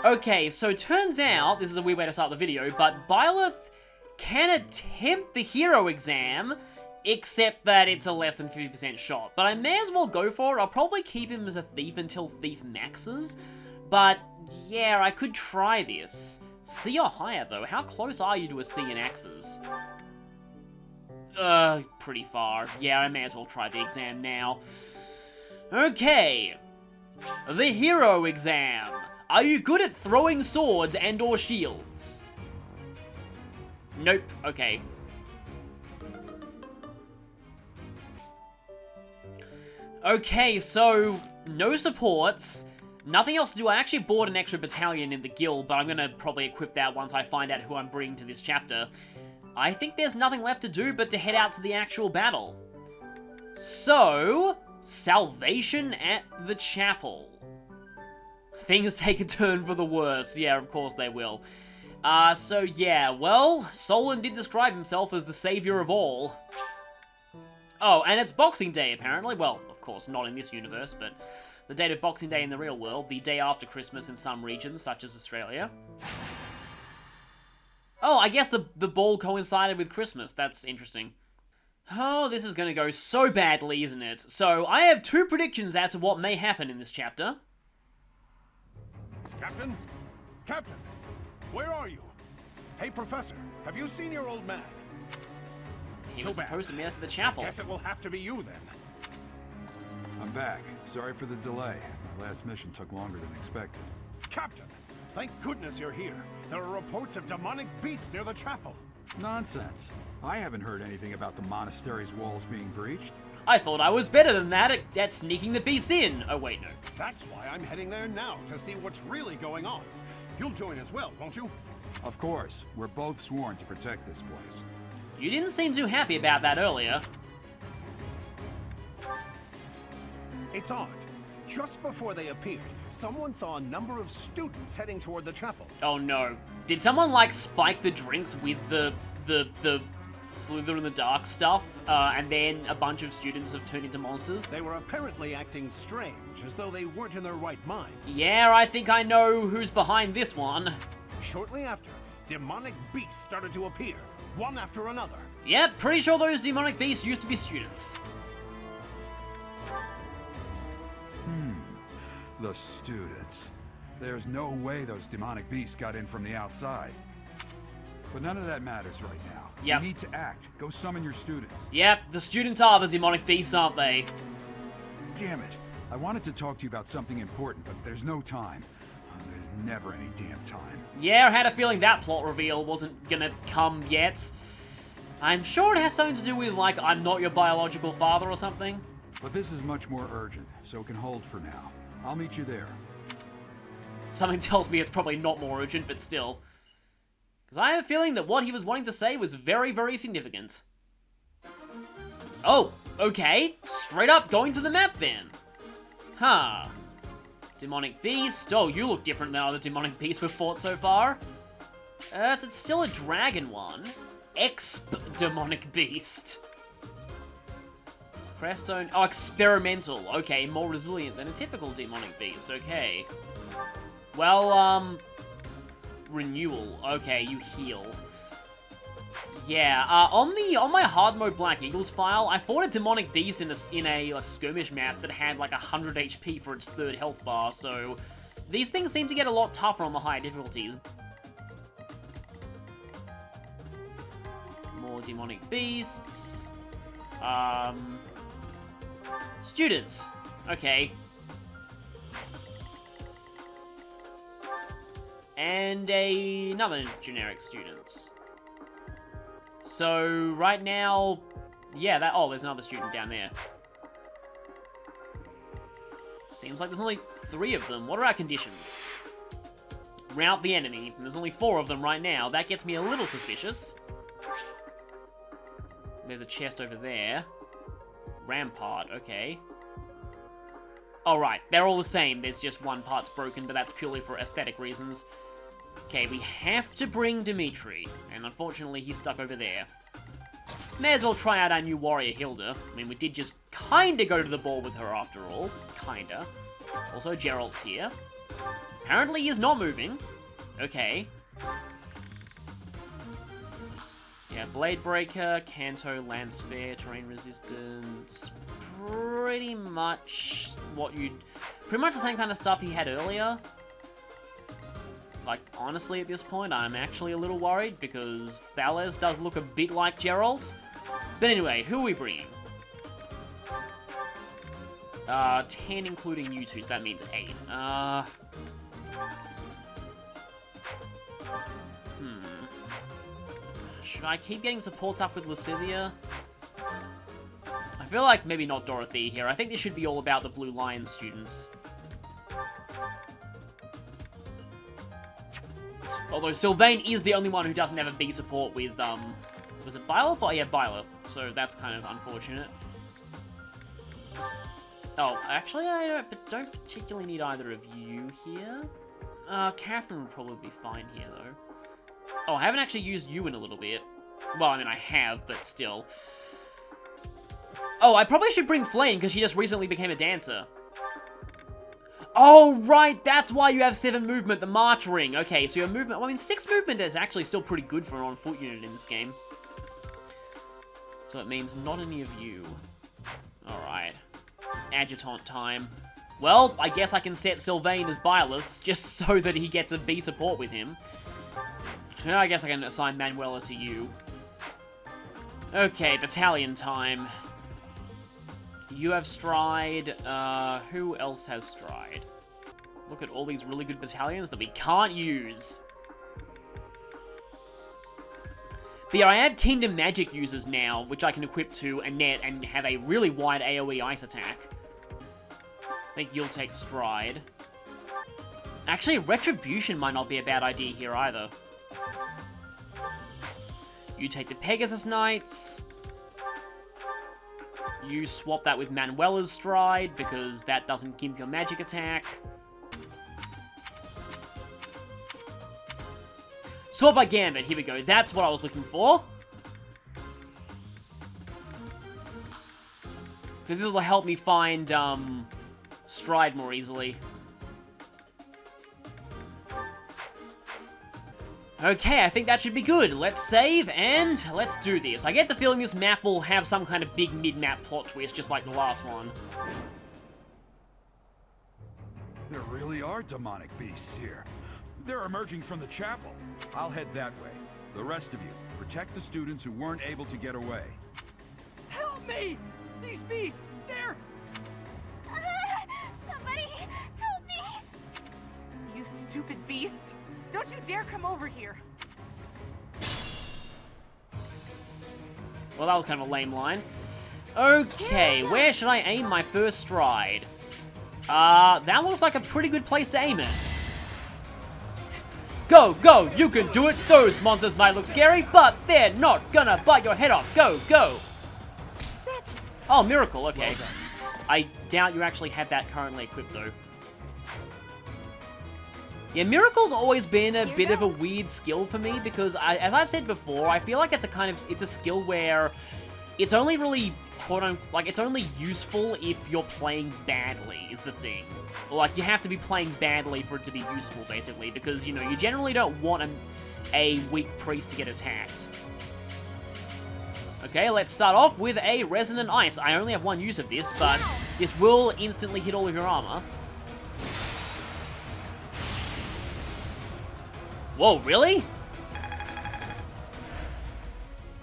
Okay, so turns out, this is a weird way to start the video, but Byleth can attempt the hero exam, except that it's a less than 50% shot. But I may as well go for it. I'll probably keep him as a thief until thief maxes. But yeah, I could try this. C or higher though. How close are you to a C in axes? Pretty far. Yeah, I may as well try the exam now. Okay. The hero exam. Are you good at throwing swords and or shields? Nope. Okay. Okay, so no supports. Nothing else to do. I actually bought an extra battalion in the guild, but I'm gonna probably equip that once I find out who I'm bringing to this chapter. I think there's nothing left to do but to head out to the actual battle. So, salvation at the chapel. Things take a turn for the worse. Yeah, of course they will. So yeah, well, Solon did describe himself as the savior of all. Oh, and it's Boxing Day, apparently. Well, of course, not in this universe, but the date of Boxing Day in the real world, the day after Christmas in some regions, such as Australia. Oh, I guess the ball coincided with Christmas. That's interesting. Oh, this is going to go so badly, isn't it? So, I have two predictions as to what may happen in this chapter. Captain? Captain! Where are you? Hey, Professor, have you seen your old man? He was supposed to meet us at the chapel. Guess it will have to be you, then. I'm back. Sorry for the delay. My last mission took longer than expected. Captain, thank goodness you're here. There are reports of demonic beasts near the chapel. Nonsense. I haven't heard anything about the monastery's walls being breached. I thought I was better than that at sneaking the beasts in. Oh, wait, no. That's why I'm heading there now, to see what's really going on. You'll join as well, won't you? Of course. We're both sworn to protect this place. You didn't seem too happy about that earlier. It's odd. Just before they appeared, someone saw a number of students heading toward the chapel. Oh no. Did someone, like, spike the drinks with the Slither in the Dark stuff, and then a bunch of students have turned into monsters? They were apparently acting strange, as though they weren't in their right minds. Yeah, I think I know who's behind this one. Shortly after, demonic beasts started to appear, one after another. Yep, pretty sure those demonic beasts used to be students. The students. There's no way those demonic beasts got in from the outside. But none of that matters right now. Yep. You need to act. Go summon your students. Yep, the students are the demonic beasts, aren't they? Damn it. I wanted to talk to you about something important, but there's no time. There's never any damn time. Yeah, I had a feeling that plot reveal wasn't gonna come yet. I'm sure it has something to do with, like, I'm not your biological father or something. But this is much more urgent, so it can hold for now. I'll meet you there. Something tells me it's probably not more urgent, but still. Because I have a feeling that what he was wanting to say was very, very significant. Oh, okay. Straight up going to the map then. Huh. Demonic beast. Oh, you look different than other demonic beasts we've fought so far. So it's still a dragon one. Exp demonic beast. Crestone. Oh, experimental. Okay, more resilient than a typical demonic beast. Okay. Well, renewal. Okay, you heal. Yeah, on my hard mode Black Eagles file, I fought a demonic beast in a skirmish map that had like 100 HP for its third health bar, so these things seem to get a lot tougher on the higher difficulties. More demonic beasts. Students. Okay. And another generic students. So, right now, yeah, oh, there's another student down there. Seems like there's only 3 of them. What are our conditions? Rout the enemy, and there's only 4 of them right now. That gets me a little suspicious. There's a chest over there. Rampart, okay. Oh, right, they're all the same. There's just one part's broken, but that's purely for aesthetic reasons. Okay, we have to bring Dimitri, and unfortunately he's stuck over there. May as well try out our new warrior, Hilda. I mean, we did just kinda go to the ball with her after all. Kinda. Also, Gerald's here. Apparently he's not moving. Okay. Yeah, Blade Breaker, Kanto, Lance Fair, Terrain Resistance. Pretty much the same kind of stuff he had earlier. Like, honestly, at this point, I'm actually a little worried because Thales does look a bit like Geralt. But anyway, who are we bringing? 10 including you two, so that means 8. Should I keep getting supports up with Lascivia? I feel like maybe not Dorothy here. I think this should be all about the Blue Lion students. Although Sylvain is the only one who doesn't have a B support with, was it Byleth? Oh, yeah, Byleth. So that's kind of unfortunate. Oh, actually, I don't particularly need either of you here. Catherine would probably be fine here, though. Oh, I haven't actually used you in a little bit. Well, I mean, I have, but still. Oh, I probably should bring Flame, because she just recently became a dancer. Oh, right, that's why you have 7 movement, the March Ring. Okay, so your movement, well, I mean, 6 movement is actually still pretty good for an on-foot unit in this game. So it means not any of you. Alright. Adjutant time. Well, I guess I can set Sylvain as Byleth's, just so that he gets a B support with him. I guess I can assign Manuela to you. Okay, battalion time. You have Stride. Who else has Stride? Look at all these really good battalions that we can't use. But yeah, I have Kingdom Magic users now, which I can equip to Annette and have a really wide AoE ice attack. I think you'll take Stride. Actually, Retribution might not be a bad idea here either. You take the Pegasus Knights. You swap that with Manuela's Stride, because that doesn't gimp your magic attack. Swap by Gambit, here we go. That's what I was looking for. Because this will help me find, Stride more easily. Okay, I think that should be good. Let's save, and let's do this. I get the feeling this map will have some kind of big mid-map plot twist, just like the last one. There really are demonic beasts here. They're emerging from the chapel. I'll head that way. The rest of you, protect the students who weren't able to get away. Help me! These beasts, they're... Somebody, help me! You stupid beasts! Don't you dare come over here! Well, that was kind of a lame line. Okay, where should I aim my first Stride? That looks like a pretty good place to aim it. Go, go, you can do it! Those monsters might look scary, but they're not gonna bite your head off! Go, go! Oh, Miracle, okay. Well done. I doubt you actually have that currently equipped, though. Yeah, Miracle's always been a bit of a weird skill for me, because as I've said before, I feel like it's a skill where it's only really, quote-unquote, it's only useful if you're playing badly, is the thing. Like, you have to be playing badly for it to be useful, basically, because, you know, you generally don't want a weak priest to get attacked. Okay, let's start off with a Resonant Ice. I only have one use of this, but this will instantly hit all of your armor. Whoa, really?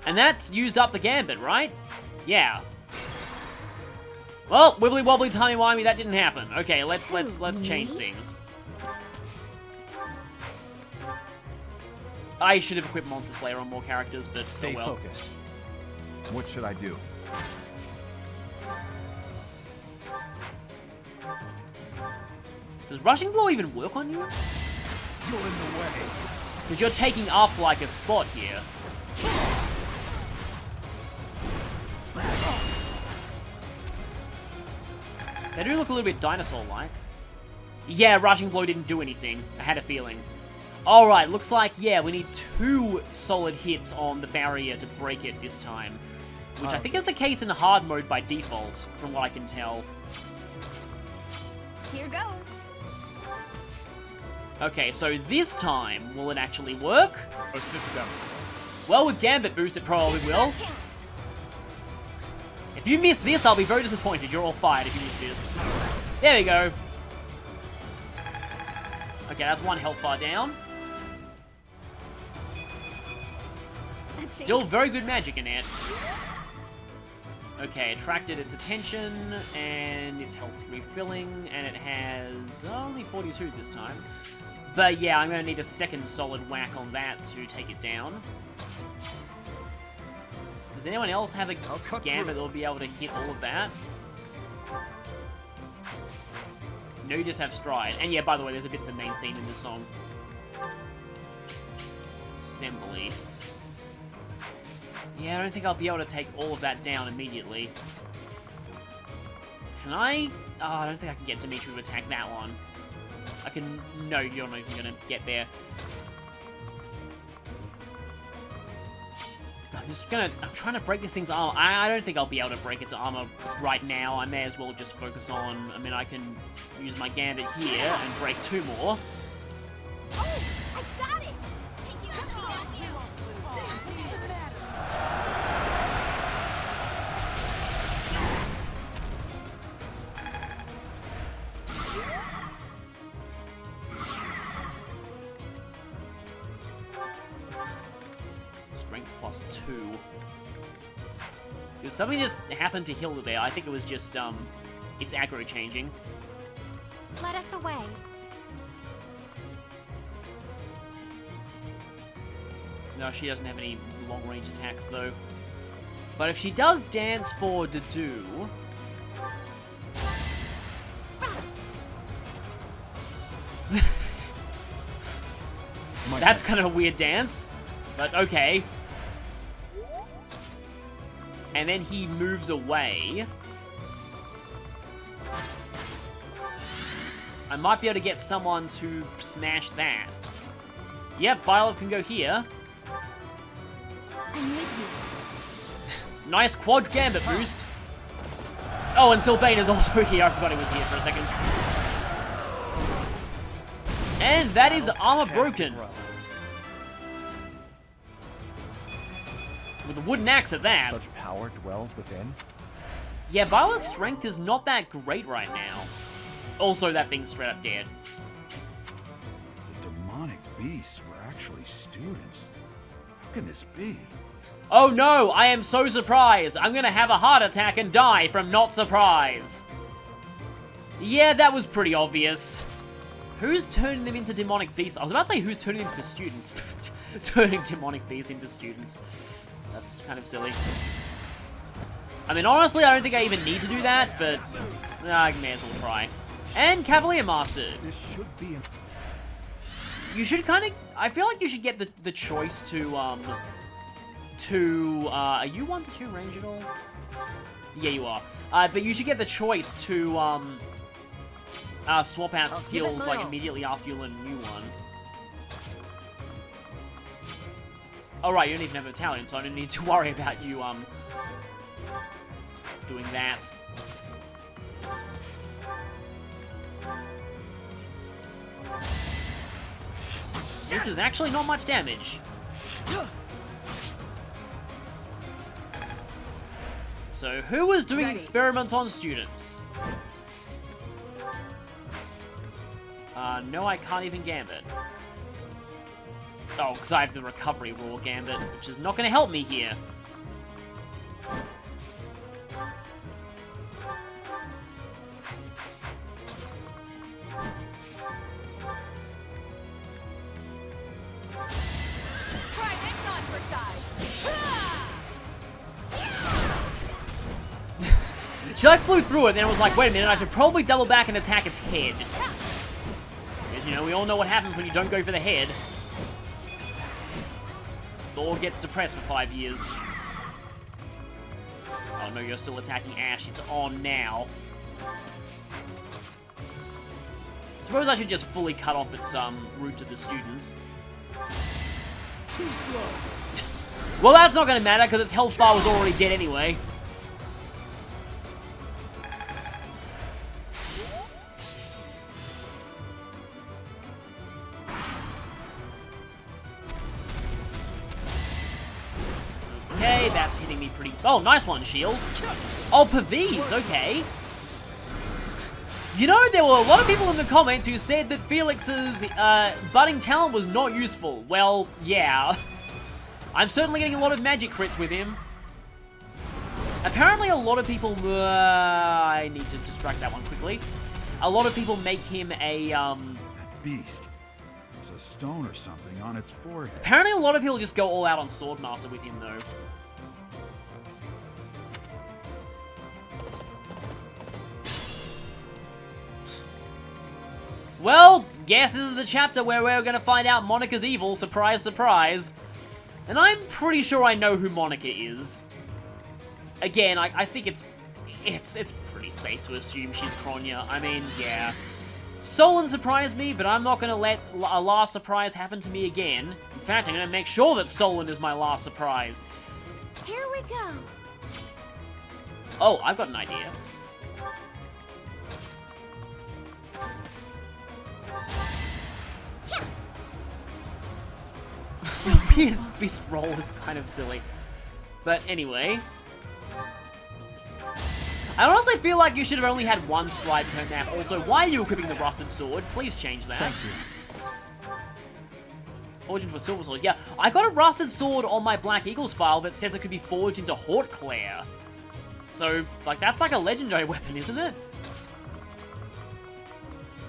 And that's used up the Gambit, right? Yeah. Well, wibbly wobbly timey wimey, that didn't happen. Okay, let's change things. I should have equipped Monster Slayer on more characters, but stay well. focused. What should I do? Does Rushing Blow even work on you? You're in the way. Because you're taking up like a spot here. They do look a little bit dinosaur-like. Yeah, Rushing Blow didn't do anything. I had a feeling. Alright, looks like, yeah, we need 2 solid hits on the barrier to break it this time. Which I think is the case in hard mode by default, from what I can tell. Here goes. Okay, so this time, will it actually work? Assist them. Well, with Gambit boost, it probably will. If you miss this, I'll be very disappointed. You're all fired if you miss this. There we go. Okay, that's one health bar down. Still very good magic in it. Okay, attracted its attention, and its health refilling, and it has only 42 this time. But yeah, I'm going to need a second solid whack on that to take it down. Does anyone else have a Gambit that will be able to hit all of that? No, you just have Stride. And yeah, by the way, there's a bit of the main theme in this song. Assembly. Yeah, I don't think I'll be able to take all of that down immediately. Can I? Oh, I don't think I can get Dimitri to attack that one. I can... No, you're not even going to get there. I'm trying to break this thing's armor. I don't think I'll be able to break its armor right now. I may as well just focus on... I mean, I can use my Gambit here and break 2 more. Oh, I got it! Strength plus 2. Because something just happened to heal there. I think it was just, its aggro changing. Let us away. No, she doesn't have any long-range attacks, though. But if she does dance for Dedue... That's kind of a weird dance. But okay. And then he moves away. I might be able to get someone to smash that. Yep, Bylov can go here. I'm with you. Nice quad Gambit boost. Oh, and Sylvain is also here. I forgot he was here for a second. And that is armor broken. With a wooden axe at that. Such power dwells within. Yeah, Byla's strength is not that great right now. Also, that thing's straight up dead. The demonic beasts were actually students. How can this be? Oh no, I am so surprised. I'm gonna have a heart attack and die from not surprise. Yeah, that was pretty obvious. Who's turning them into demonic beasts? I was about to say who's turning them into students. Turning demonic beasts into students. That's kind of silly. I mean, honestly, I don't think I even need to do that, but I may as well try. And Cavalier Master. This should be an... You should kind of... I feel like you should get the choice to, are you 1 to 2 range at all? Yeah, you are. But you should get the choice to, swap out skills, like, immediately after you learn a new one. Oh, right, you don't even have an Italian, so I don't need to worry about you, doing that. This is actually not much damage. So, who was doing experiments on students? No, I can't even Gambit. Oh, because I have the recovery raw Gambit, which is not going to help me here. Try this on for size. She like flew through it, and then it was like, wait a minute, I should probably double back and attack its head. Because, you know, we all know what happens when you don't go for the head. Thor gets depressed for 5 years. Oh no, you're still attacking Ash. It's on now. Suppose I should just fully cut off its route to the students. Too slow. Well, that's not going to matter because its health bar was already dead anyway. that's hitting me pretty... Oh, nice one, shield. Oh, Pavis, okay. You know, there were a lot of people in the comments who said that Felix's budding talent was not useful. Well, yeah. I'm certainly getting a lot of magic crits with him. Apparently a lot of people... I need to distract that one quickly. A lot of people make him a... That beast. There's a stone or something on its forehead. Apparently a lot of people just go all out on Swordmaster with him, though. Well, guess this is the chapter where we're gonna find out Monica's evil. Surprise, surprise. And I'm pretty sure I know who Monica is. Again, I think it's pretty safe to assume she's Kronya. I mean, yeah. Solon surprised me, but I'm not gonna let a last surprise happen to me again. In fact, I'm gonna make sure that Solon is my last surprise. Here we go. Oh, I've got an idea. The weird fist roll is kind of silly. But anyway. I honestly feel like you should have only had one stride per map. Also, why are you equipping the rusted sword? Please change that. Thank you. Forged into a silver sword. Yeah, I got a rusted sword on my Black Eagles file that says it could be forged into Hauteclair. So, like, that's like a legendary weapon, isn't it?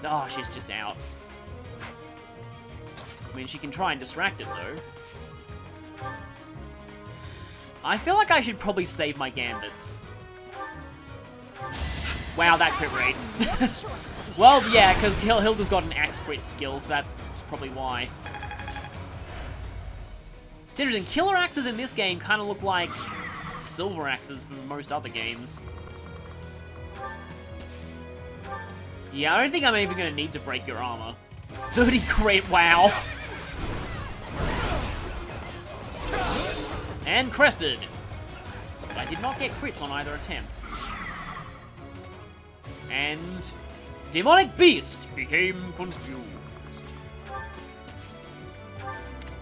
Oh, she's just out. I mean, she can try and distract it, though. I feel like I should probably save my gambits. Wow, that crit rate. Well, yeah, because Hilda's got an axe crit skill, so that's probably why. It's interesting, killer axes in this game kind of look like silver axes from most other games. Yeah, I don't think I'm even going to need to break your armor. 30 crit, wow. And crested. But I did not get crits on either attempt. And Demonic Beast became confused.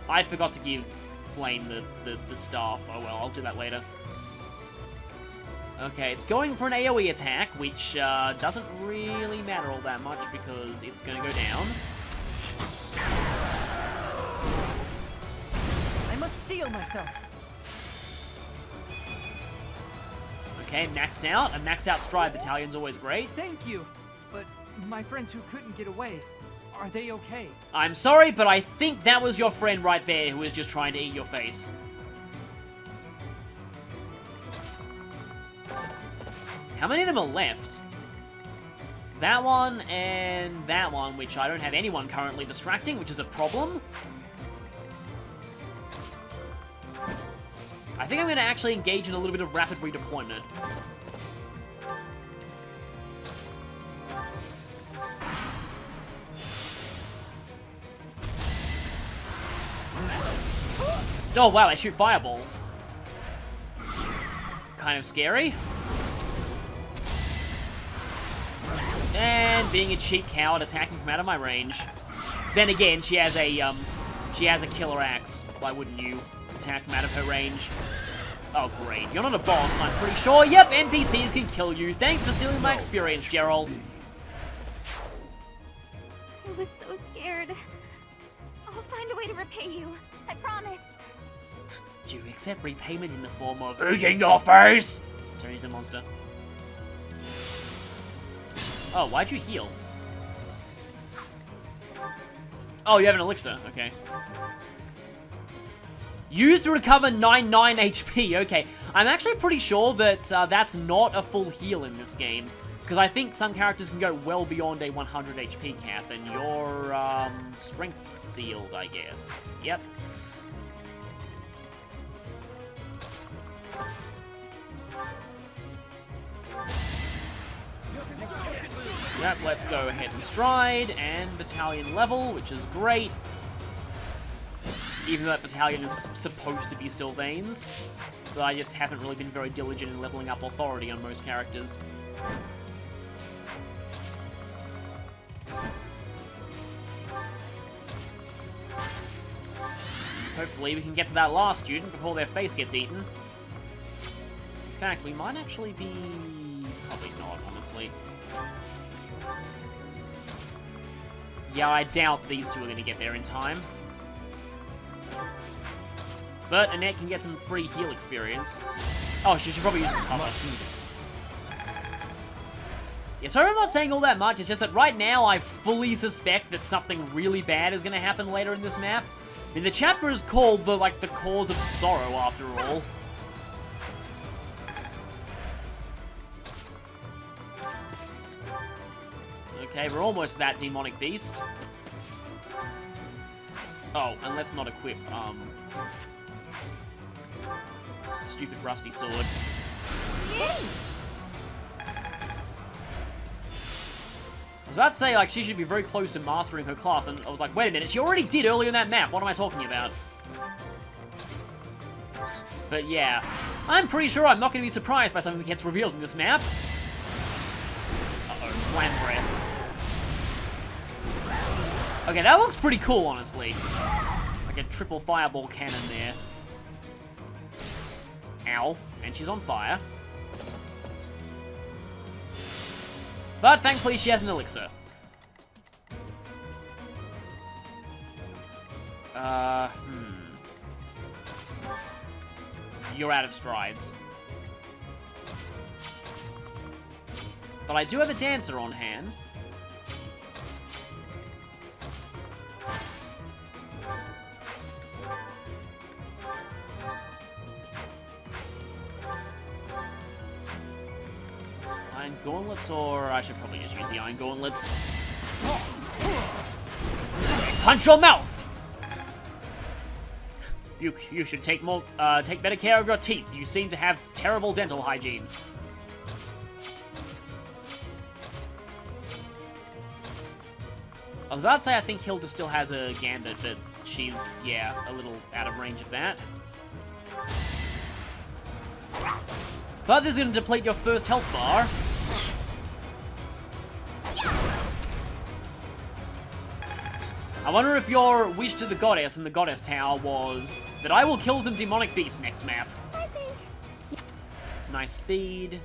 I forgot to give Flame the staff. Oh well, I'll do that later. Okay, it's going for an AoE attack, which doesn't really matter all that much because it's going to go down. I must steel myself. Okay, maxed out. A maxed out Stride Battalion's always great. Thank you. But my friends who couldn't get away, are they okay? I'm sorry, but I think that was your friend right there who was just trying to eat your face. How many of them are left? That one and that one, which I don't have anyone currently distracting, which is a problem. I think I'm going to actually engage in a little bit of rapid redeployment. Oh wow, they shoot fireballs. Kind of scary. And being a cheap coward attacking from out of my range. Then again, she has a killer axe. Why wouldn't you attack from out of her range? Oh great, you're not a boss, I'm pretty sure. Yep, NPCs can kill you. Thanks for stealing my experience, Gerald. I was so scared. I'll find a way to repay you. I promise. Do you accept repayment in the form of eating your face? Turn into the monster. Oh, why'd you heal? Oh, you have an elixir. Okay. Used to recover 99 HP. Okay. I'm actually pretty sure that that's not a full heal in this game. Because I think some characters can go well beyond a 100 HP cap. And you're, strength sealed, I guess. Yep. Yep, let's go ahead and stride, and battalion level, which is great. Even though that battalion is supposed to be Sylvain's, but I just haven't really been very diligent in leveling up authority on most characters. Hopefully we can get to that last student before their face gets eaten. fact, we might actually be... Probably not, honestly. Yeah, I doubt these two are going to get there in time. But Annette can get some free heal experience. Oh, she should probably use some cover. Yeah, sorry I'm not saying all that much, it's just that right now I fully suspect that something really bad is going to happen later in this map. I mean, the chapter is called the cause of sorrow, after all. Okay, we're almost that demonic beast. Oh, and let's not equip, stupid rusty sword. Jeez. I was about to say, like, she should be very close to mastering her class, and I was like, wait a minute, she already did earlier in that map, what am I talking about? But yeah, I'm pretty sure I'm not going to be surprised by something that gets revealed in this map. Uh-oh, Flam Breath. Okay, that looks pretty cool, honestly. Like a triple fireball cannon there. Ow, and she's on fire. But thankfully she has an elixir. You're out of strides. But I do have a dancer on hand. Iron gauntlets, or I should probably just use the iron gauntlets. Punch your mouth! You should take better care of your teeth. You seem to have terrible dental hygiene. I was about to say I think Hilda still has a gambit, but she's, yeah, a little out of range of that. But this is going to deplete your first health bar. I wonder if your wish to the goddess in the goddess tower was that I will kill some demonic beasts next map. I think. Nice speed.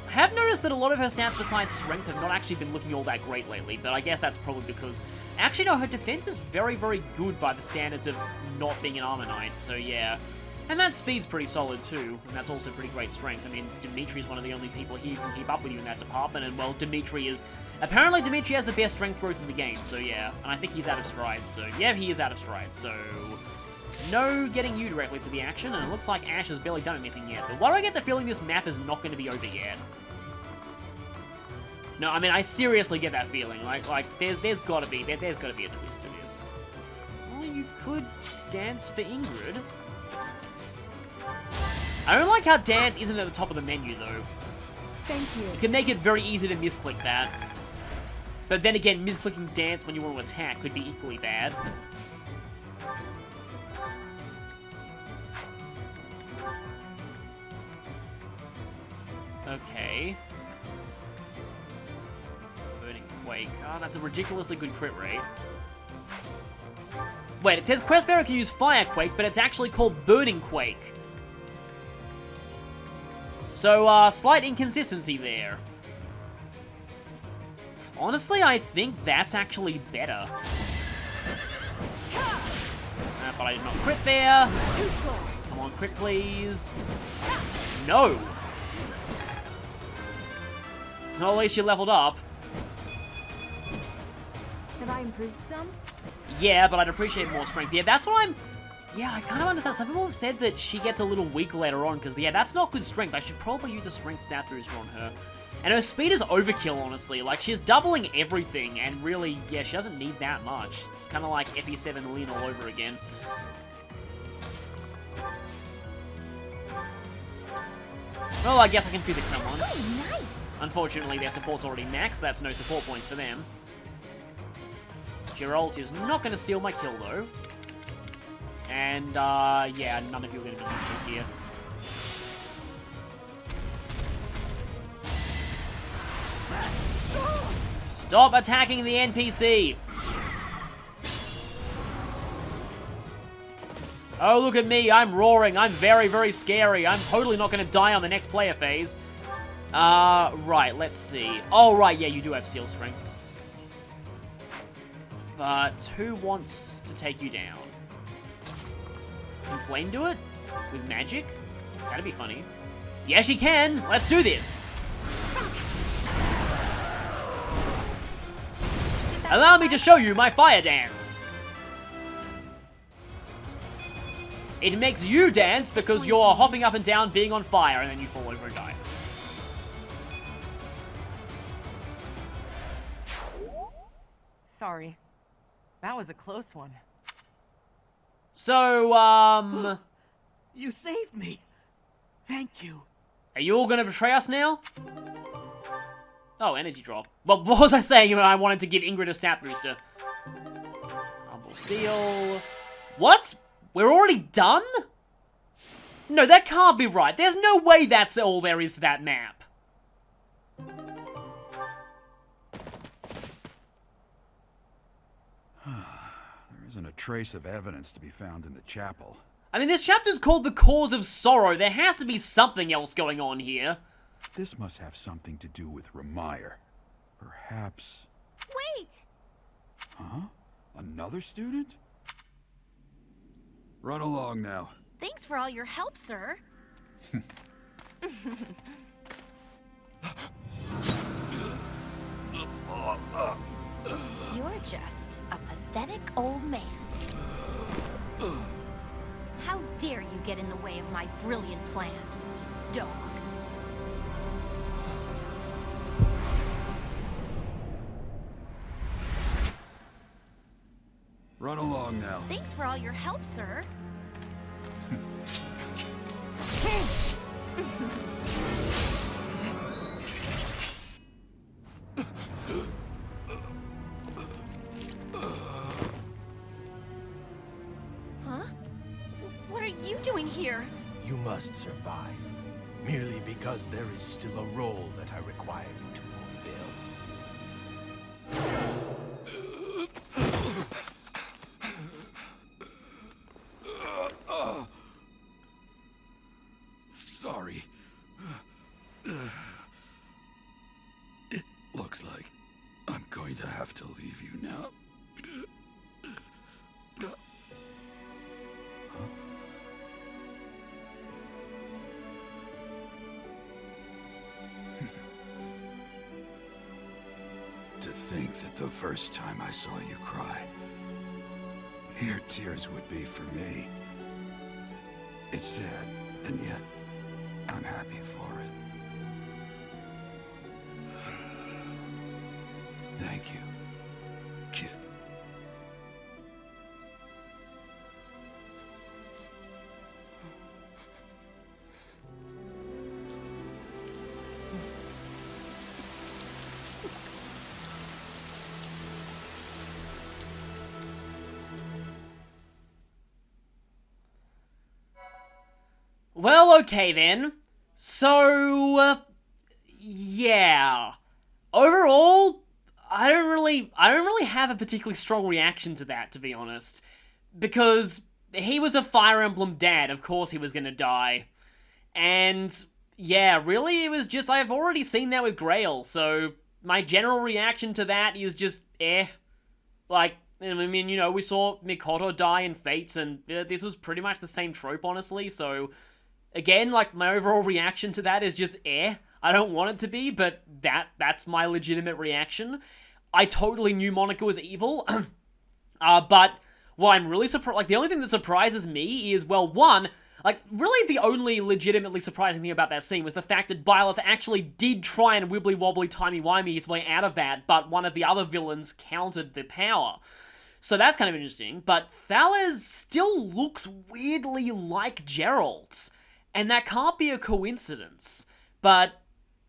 I have noticed that a lot of her stats besides strength have not actually been looking all that great lately, but I guess that's probably because... Actually, no, her defense is very, very good by the standards of not being an armor knight, so yeah. And that speed's pretty solid too, and that's also pretty great strength. I mean, Dimitri is one of the only people here who can keep up with you in that department, and well, Dimitri is... Apparently, Dimitri has the best strength growth in the game, so yeah. And I think he's out of strides, so yeah, he is out of strides, so... No getting you directly to the action, and it looks like Ash has barely done anything yet. But why do I get the feeling this map is not going to be over yet? No, I mean, I seriously get that feeling. Like there's got to be a twist to this. Well, you could dance for Ingrid. I don't like how dance isn't at the top of the menu, though. Thank you. You can make it very easy to misclick that. But then again, misclicking dance when you want to attack could be equally bad. Okay. Burning Quake. Oh, that's a ridiculously good crit rate. Wait, it says Questbearer can use Fire Quake, but it's actually called Burning Quake. So, slight inconsistency there. Honestly, I think that's actually better. But I did not crit there. Too slow. Come on, crit please. No. Well, at least you leveled up. Have I improved some? Yeah, but I'd appreciate more strength. Yeah, that's what I'm... Yeah, I kind of understand. Some people have said that she gets a little weak later on, because, yeah, that's not good strength. I should probably use a strength stat booster on her. And her speed is overkill, honestly. Like, she's doubling everything, and really, yeah, she doesn't need that much. It's kind of like FE7 Lean all over again. Well, I guess I can physics someone. Oh, nice. Unfortunately, their support's already maxed. That's no support points for them. Geralt is not going to steal my kill, though. And, yeah, none of you are going to be useful here. Stop attacking the NPC! Oh, look at me. I'm roaring. I'm very, very scary. I'm totally not going to die on the next player phase. Right, let's see. Oh, right, yeah, you do have Seal Strength. But who wants to take you down? Can Flame do it? With magic? That'd be funny. Yeah, she can! Let's do this! Allow me to show you my fire dance! It makes you dance because you're hopping up and down, being on fire, and then you fall over and die. Sorry. That was a close one. So, You saved me. Thank you. are you all gonna betray us now? Oh, energy drop. Well, what was I saying when I wanted to give Ingrid a stat booster? Humble Steel. What? We're already done? No, that can't be right. There's no way that's all there is to that map. There isn't a trace of evidence to be found in the chapel. I mean, this chapter's called The Cause of Sorrow. There has to be something else going on here. This must have something to do with Remire. Perhaps... Wait! Huh? Another student? Run along now. Thanks for all your help, sir. You're just a pathetic old man. How dare you get in the way of my brilliant plan, dog? Run along now. Thanks for all your help, sir. Huh? What are you doing here? You must survive. Merely because there is still a role that I require you to fulfill. Sorry. It looks like I'm going to have to leave you now. To think that the first time I saw you cry, your tears would be for me. It's sad, and yet I'm happy for it. Thank you, kid. Well, okay then. So, yeah. Overall, I don't really have a particularly strong reaction to that, to be honest. Because he was a Fire Emblem dad, of course he was gonna die. And, yeah, really, it was just, I've already seen that with Grail, so my general reaction to that is just, Like, I mean, you know, we saw Mikoto die in Fates, and this was pretty much the same trope, honestly, so... Again, like, my overall reaction to that is just, I don't want it to be, but that's my legitimate reaction. I totally knew Monica was evil, but what I'm really surprised, like, the only thing that surprises me is, well, one, like, really the only legitimately surprising thing about that scene was the fact that Byleth actually did try and wibbly-wobbly timey-wimey his way out of that, but one of the other villains countered the power. So that's kind of interesting, but Thalaz still looks weirdly like Geralt. And that can't be a coincidence. But,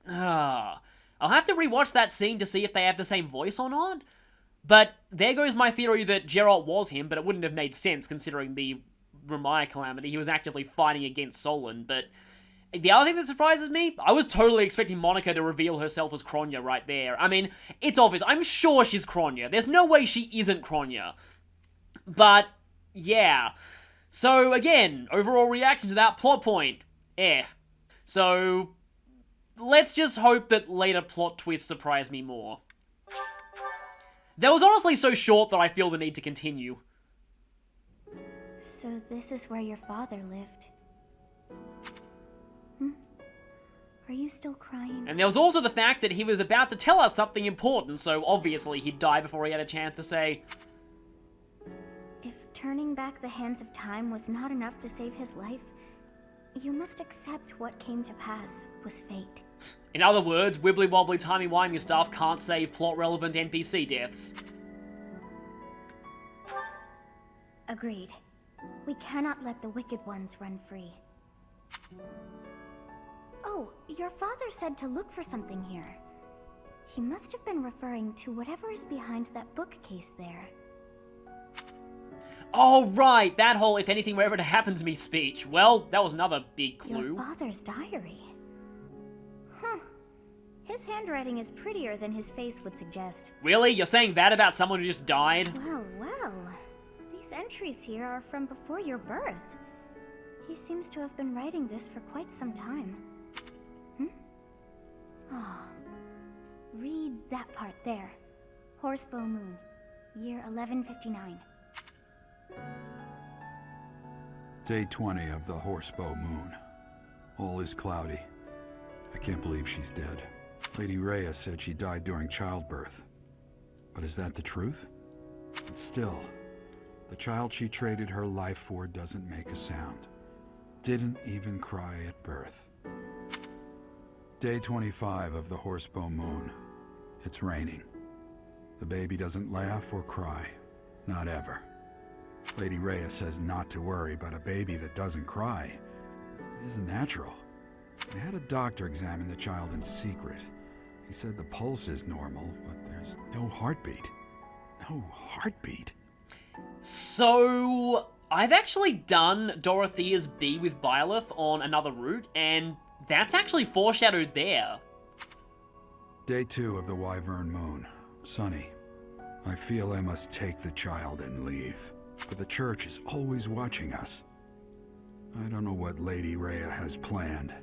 I'll have to rewatch that scene to see if they have the same voice or not. But there goes my theory that Geralt was him, but it wouldn't have made sense considering the Remire calamity. He was actively fighting against Solon. But the other thing that surprises me, I was totally expecting Monica to reveal herself as Kronya right there. I mean, it's obvious. I'm sure she's Kronya. There's no way she isn't Kronya. But, yeah. So, again, overall reaction to that plot point. So, let's just hope that later plot twists surprise me more. That was honestly so short that I feel the need to continue. So this is where your father lived. Are you still crying? And there was also the fact that he was about to tell us something important, so obviously he'd die before he had a chance to say... If turning back the hands of time was not enough to save his life, you must accept what came to pass was fate. In other words, wibbly-wobbly, timey-wimey stuff can't save plot-relevant NPC deaths. Agreed. We cannot let the wicked ones run free. Oh, your father said to look for something here. He must have been referring to whatever is behind that bookcase there. Oh, right, that whole if anything were ever to happen to me speech. Well, that was another big clue. Your father's diary. Huh. His handwriting is prettier than his face would suggest. Really? You're saying that about someone who just died? Well, well. These entries here are from before your birth. He seems to have been writing this for quite some time. Read that part there. Horsebow Moon, year 1159. Day 20 of the Horsebow Moon. All is cloudy. I can't believe she's dead. Lady Rhea said she died during childbirth. But is that the truth? But still, the child she traded her life for doesn't make a sound. Didn't even cry at birth. Day 25 of the Horsebow Moon. It's raining. The baby doesn't laugh or cry. Not ever. Lady Rhea says not to worry, but a baby that doesn't cry isn't natural. I had a doctor examine the child in secret. He said the pulse is normal, but there's no heartbeat. No heartbeat. So, I've actually done Dorothea's Bee with Byleth on another route, and that's actually foreshadowed there. Day 2 of the Wyvern Moon. Sunny. I feel I must take the child and leave, but the church is always watching us. I don't know what Lady Rhea has planned.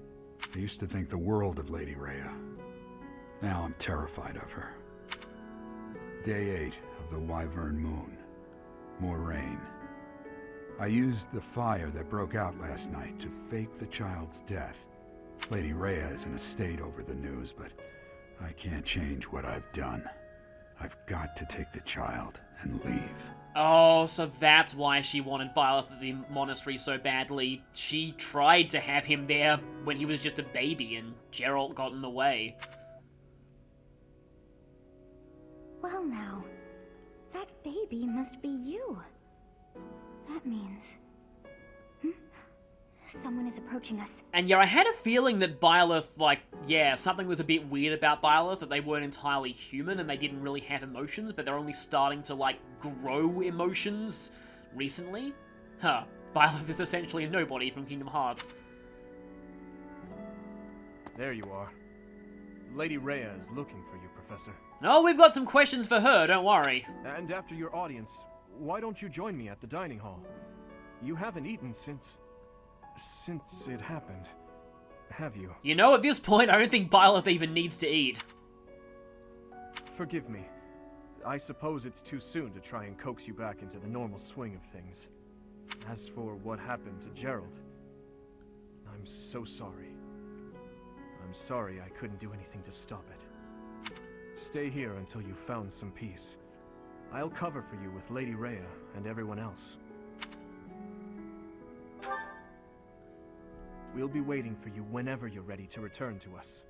I used to think the world of Lady Rhea. Now I'm terrified of her. Day 8 of the Wyvern Moon. More rain. I used the fire that broke out last night to fake the child's death. Lady Rhea is in a state over the news, but I can't change what I've done. I've got to take the child and leave. Oh, so that's why she wanted Byleth at the monastery so badly. She tried to have him there when he was just a baby, and Geralt got in the way. Well now, that baby must be you. That means... Someone is approaching us. And yeah, I had a feeling that Byleth, something was a bit weird about Byleth, that they weren't entirely human and they didn't really have emotions, but they're only starting to, grow emotions recently. Byleth is essentially a nobody from Kingdom Hearts. There you are. Lady Rhea is looking for you, Professor. No, we've got some questions for her, don't worry. And after your audience, why don't you join me at the dining hall? You haven't eaten since it happened, have you? You know, at this point, I don't think Byleth even needs to eat. Forgive me. I suppose it's too soon to try and coax you back into the normal swing of things. As for what happened to Gerald, I'm so sorry. I'm sorry I couldn't do anything to stop it. Stay here until you've found some peace. I'll cover for you with Lady Rhea and everyone else. We'll be waiting for you whenever you're ready to return to us.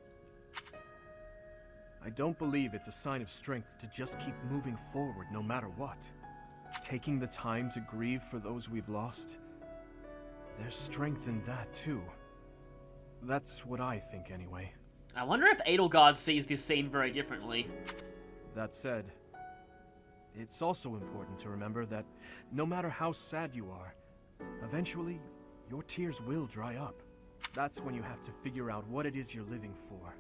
I don't believe it's a sign of strength to just keep moving forward no matter what. Taking the time to grieve for those we've lost. There's strength in that too. That's what I think anyway. I wonder if Edelgard sees this scene very differently. That said, it's also important to remember that no matter how sad you are, eventually your tears will dry up. That's when you have to figure out what it is you're living for.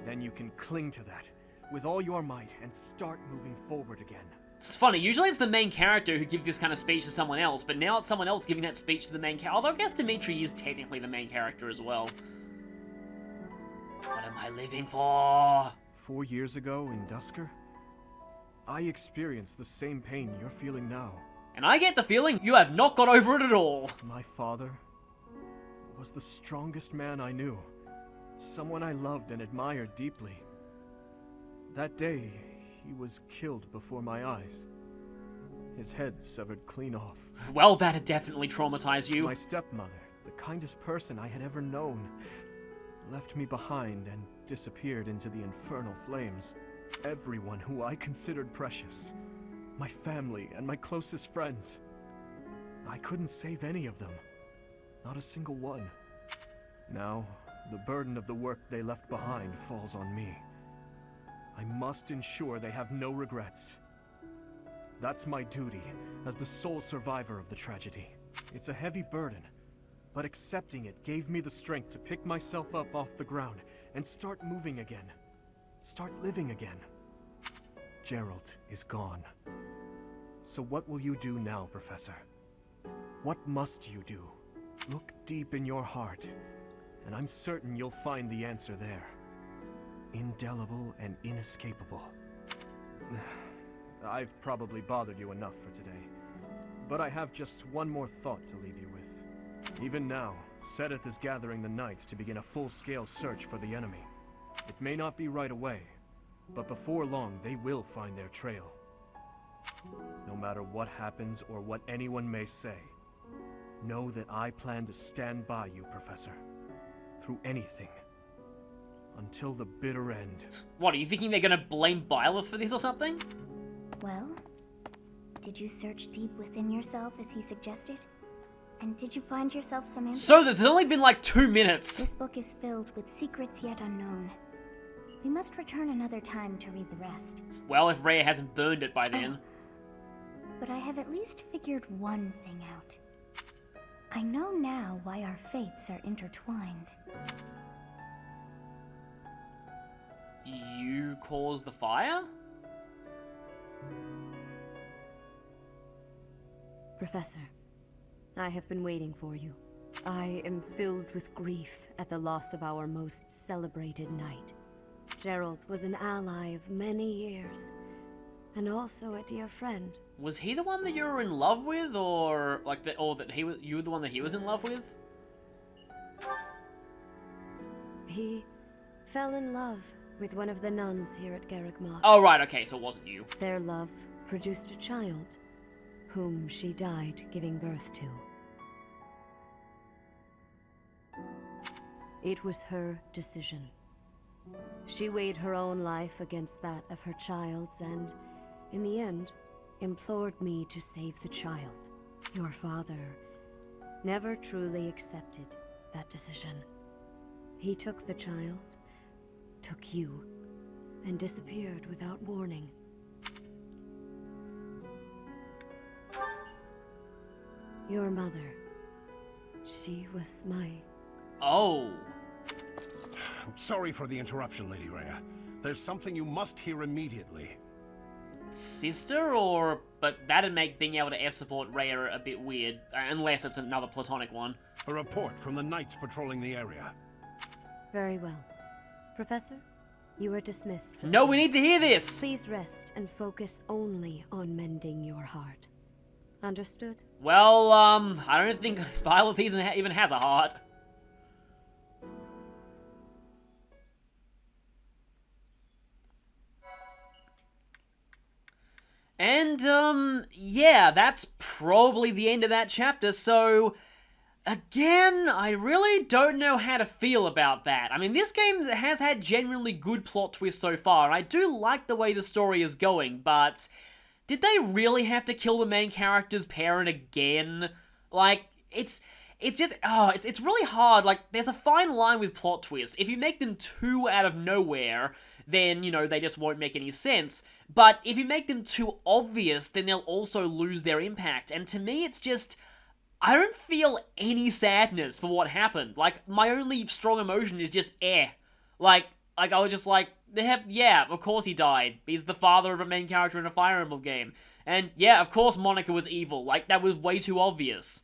Then you can cling to that with all your might and start moving forward again. It's funny, usually it's the main character who gives this kind of speech to someone else, but now it's someone else giving that speech to the main character. Although I guess Dimitri is technically the main character as well. What am I living for? 4 years ago in Dusker, I experienced the same pain you're feeling now. And I get the feeling you have not got over it at all. My father was the strongest man I knew. Someone I loved and admired deeply. That day, he was killed before my eyes. His head severed clean off. Well, that'd definitely traumatize you. My stepmother, the kindest person I had ever known, left me behind and disappeared into the infernal flames. Everyone who I considered precious, my family and my closest friends, I couldn't save any of them. Not a single one. Now, the burden of the work they left behind falls on me. I must ensure they have no regrets. That's my duty as the sole survivor of the tragedy. It's a heavy burden, but accepting it gave me the strength to pick myself up off the ground and start moving again. Start living again. Gerald is gone. So what will you do now, Professor? What must you do? Look deep in your heart, and I'm certain you'll find the answer there. Indelible and inescapable. I've probably bothered you enough for today, but I have just one more thought to leave you with. Even now, Sedith is gathering the knights to begin a full-scale search for the enemy. It may not be right away, but before long they will find their trail. No matter what happens or what anyone may say, know that I plan to stand by you, Professor. Through anything. Until the bitter end. What, are you thinking they're gonna blame Byleth for this or something? Well, did you search deep within yourself as he suggested? And did you find yourself some answers? So there's only been like 2 minutes. This book is filled with secrets yet unknown. We must return another time to read the rest. Well, if Rhea hasn't burned it by then. But I have at least figured one thing out. I know now why our fates are intertwined. You caused the fire? Professor, I have been waiting for you. I am filled with grief at the loss of our most celebrated knight. Gerald was an ally of many years, and also a dear friend. Was he the one that you were in love with, or like that, or that you were the one that he was in love with? He fell in love with one of the nuns here at Garrick Mott. Oh right, okay, so it wasn't you. Their love produced a child, whom she died giving birth to. It was her decision. She weighed her own life against that of her child's and, in the end, implored me to save the child. Your father never truly accepted that decision. He took the child, took you, and disappeared without warning. Your mother, she was my... Oh. I'm sorry for the interruption, Lady Rhea. There's something you must hear immediately. Sister, or... But that'd make being able to escort Rhea a bit weird, unless it's another platonic one. A report from the knights patrolling the area. Very well. Professor, you are dismissed for No, the we day. need to hear this! Please rest and focus only on mending your heart. Understood? Well, I don't think Byleth even has a heart. And, yeah, that's probably the end of that chapter, so... Again, I really don't know how to feel about that. I mean, this game has had genuinely good plot twists so far, and I do like the way the story is going, but... Did they really have to kill the main character's parent again? Like, it's just, it's really hard. Like, there's a fine line with plot twists. If you make them too out of nowhere, then, you know, they just won't make any sense. But if you make them too obvious, then they'll also lose their impact. And to me, it's just, I don't feel any sadness for what happened. Like, my only strong emotion is just, Like, I was just like, Yeah, of course he died. He's the father of a main character in a Fire Emblem game. And yeah, of course Monica was evil. Like, that was way too obvious.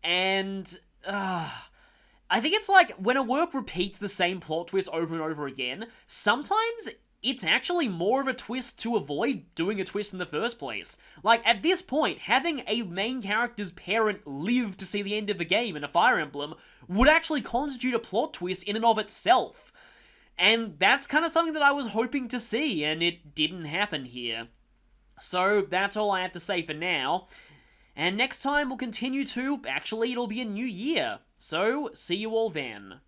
And, I think it's like, when a work repeats the same plot twist over and over again, sometimes it's actually more of a twist to avoid doing a twist in the first place. Like, at this point, having a main character's parent live to see the end of the game in a Fire Emblem would actually constitute a plot twist in and of itself. And that's kind of something that I was hoping to see, and it didn't happen here. So, that's all I have to say for now. And next time we'll continue to, actually, it'll be a new year. So, see you all then.